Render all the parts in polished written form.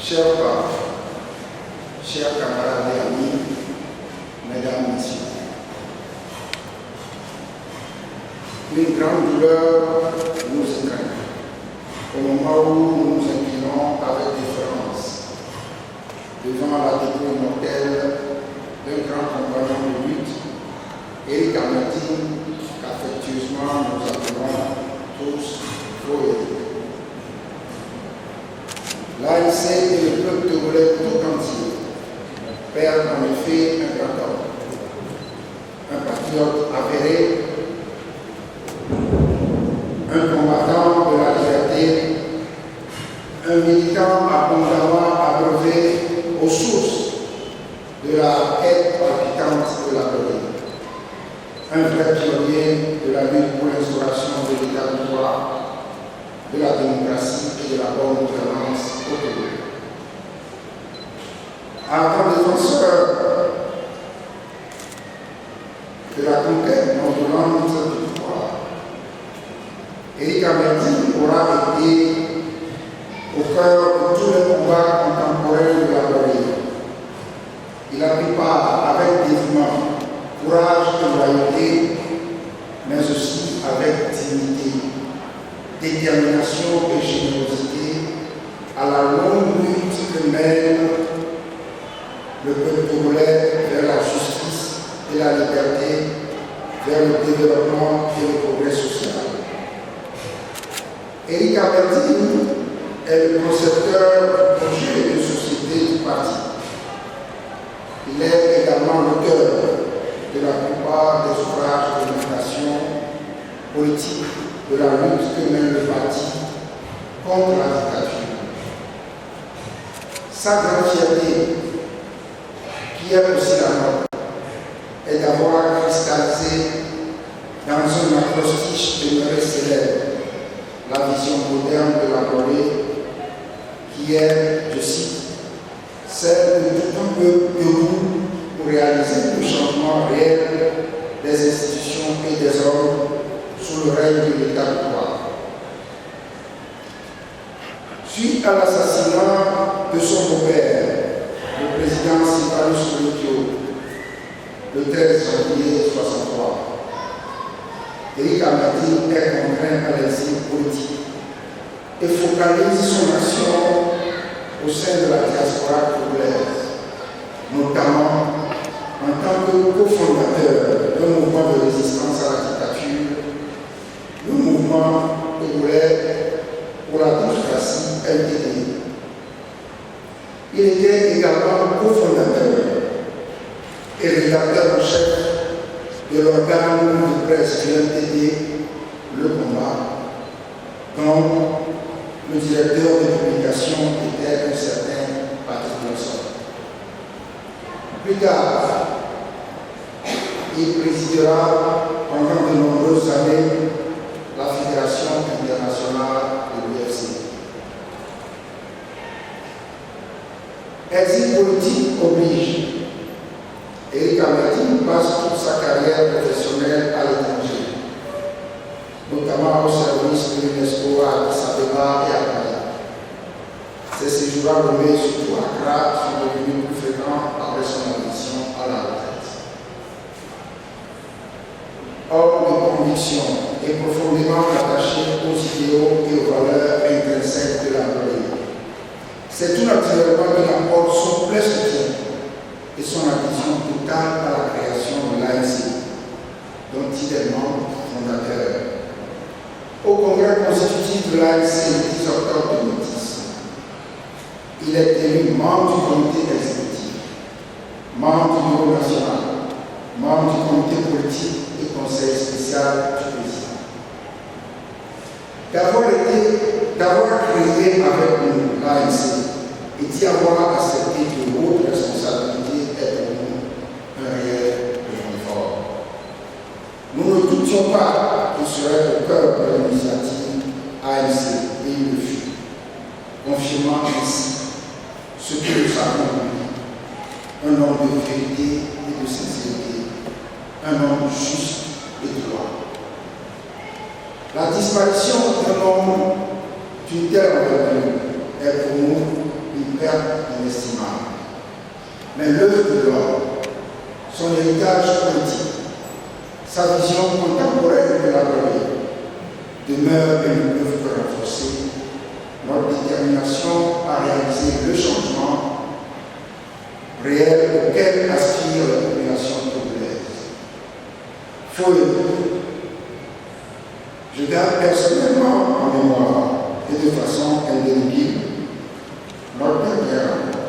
Chers parents, chers camarades et amis, mesdames, messieurs, une grande douleur nous étreint au moment où nous nous inclinons avec déférence devant la dépouille mortelle d'un grand compagnon de lutte, Éric Amertin, qu'affectueusement nous appelons tous Froé. L'ANC et le peuple togolais tout entier perdent en effet un grand homme, un patriote avéré, un combattant de la liberté, un militant abondamment abreuvé aux sources de la quête palpitante de la paix, un vrai pionnier de la lutte pour l'instauration de l'état de droit, de la démocratie et de la bonne gouvernance au Togo. Ardent défenseur de la conquête non violente du pouvoir, Éric Amertin aura été au cœur de tous les combats contemporains de la Corée. Il a pris part avec dévouement, courage et loyauté, mais aussi avec dignité, détermination et générosité à la longue lutte que mène le peuple togolais vers la justice et la liberté, vers le développement et le progrès social. Éric Amertin est le concepteur du projet de société du parti. Il est également l'auteur de la plupart des ouvrages de l'éducation politique de la lutte que mène le parti contre la dictature. Sa grande fierté, qui est aussi la nôtre, est d'avoir cristallisé dans un acrostiche demeuré célèbre la vision moderne de la Corée, qui est, je cite, celle de tout un peuple debout pour réaliser le changement réel des institutions et des hommes sous le règne de l'État de droit. Suite à l'assassinat de son beau-père, le président Sylvanus Olympio, le 13 janvier 1963, Éric Amertin est contraint à l'exil politique et focalise son action au sein de la diaspora togolaise, notamment en tant que cofondateur d'un mouvement de résistance à la dictature, le mouvement togolais pour la démocratie LTD. Il était également cofondateur et rédacteur en chef de l'organe de presse du LTD, Le Combat, dont le directeur de publication était un certain Patrick Lawson. Plus tard, il présidera pendant de nombreuses années la Fédération internationale de l'UFC. Exil politique oblige. Éric Amertin passe toute sa carrière professionnelle à l'étranger, notamment au service de l'UNESCO à Addis Abeba et à Paris. Ces séjours nommés surtout à Accra sont devenus plus fréquents après son admission à la retraite. Homme de conviction et profondément attaché aux idéaux et aux valeurs intrinsèques de la Corée, c'est tout naturellement qu'il apporte son plein soutien et son adhésion totale à la création de l'ANC, dont il est membre fondateur. Au congrès constitutif de l'ANC le 10 octobre 2010, il est élu membre du comité exécutif, membre du bureau national, membre du comité politique et conseil spécial du président. D'avoir créé avec nous l'ANC et d'y avoir accepté de hautes responsabilités est pour nous un réel effort. Nous ne doutions pas qu'il serait au cœur de l'initiative ANC et il le fut, confirmant ainsi ce que nous savons de lui, un homme de vérité et de sincérité, un homme juste et droit. La disparition d'un homme d'une telle envergure est pour nous une une perte inestimable. Mais l'œuvre de l'homme, son héritage politique, sa vision contemporaine de la gloire demeure et ne peuvent que renforcer notre détermination à réaliser le changement réel auquel aspire la population togolaise. Je garde personnellement en mémoire et de façon indélébile notre dernière rencontre.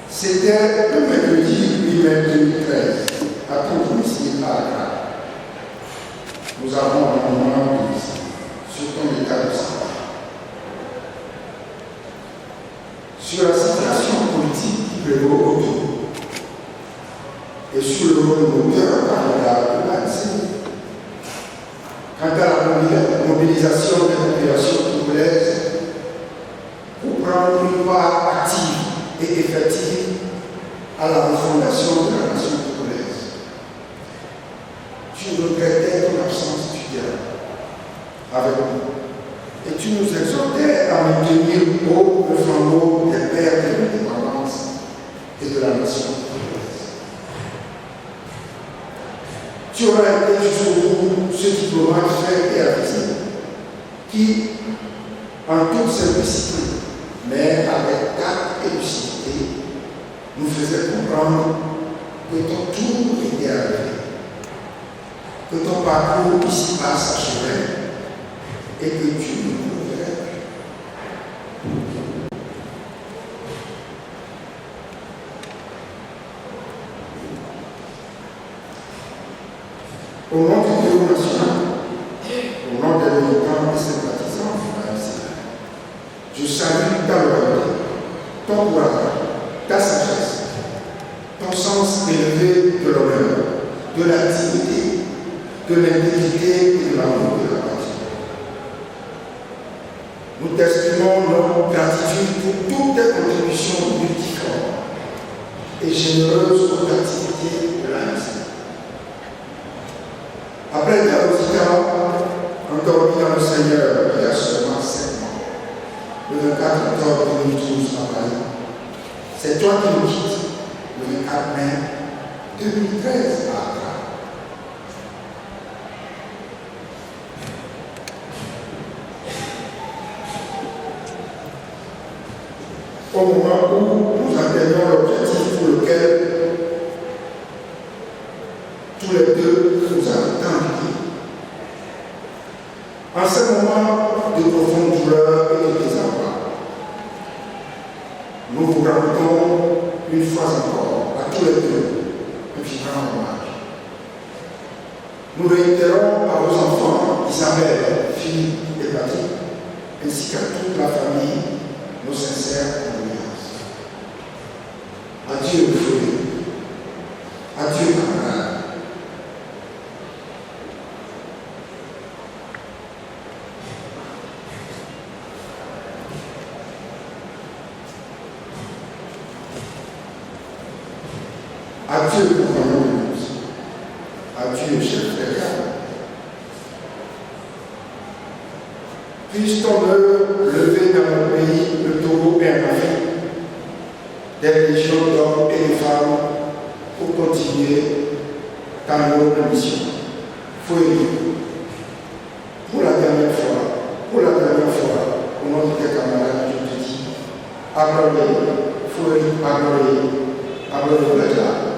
C'était le mercredi 8 mai 2013, à ton domicile à Accra. Nous avons un moment de visite sur ton état de santé, sur la situation politique qui prévaut autour et sur le rôle moteur favorable de l'ANC. Quant à la mobilisation des populations togolaises pour prendre une part active et effective à la refondation de la nation togolaise. Tu regrettais ton absence du dialogue avec nous et tu nous exhortais à maintenir haut le flambeau des pères de l'indépendance et de la nation togolaise. Tu aurais été jusqu'au bout ce diplomate fait et avisé qui, en toute simplicité, mais avec tact et lucidité, nous faisait comprendre que ton tour était arrivé, que ton parcours ici-bas s'achevait et que tu ne mourrais plus. Au nom du bureau national, au nom des militants et sympathisants du PAMC, je salue ta loyauté, ton courage, ta sagesse, ton sens élevé de l'honneur, de la dignité, de l'intégrité et de l'amour de la patrie. Nous t'exprimons notre gratitude pour toutes tes contributions multiformes et généreuses aux activités de l'ANC. Après Diagnostica, endormi dans le Seigneur il y a seulement 7 mois, le 24 octobre 2012 à Paris, c'est toi qui nous quittes le 24 mai 2013 à Accra. Au moment où nous atteignons l'objectif pour lequel tous les deux nous avons tant lutté. En ce moment de profonde douleur et de désarroi, nous vous rendons une fois encore à tous les deux un vibrant hommage. Nous réitérons à vos enfants, Isabelle, Philippe et Patrick, ainsi qu'à toute la famille, nos sincères condoléances. Adieu, Foué. Adieu, camarades. Adieu, compagnon de nous. Adieu, chef frère. Puisse ton œuvre lever dans notre pays le Togo et en Afrique des légions d'hommes et de femmes pour continuer ta noble mission. Fouille. Pour la dernière fois, au nom de tes camarades, je te dis, Abraham, Fouille, Abraham, Abraham,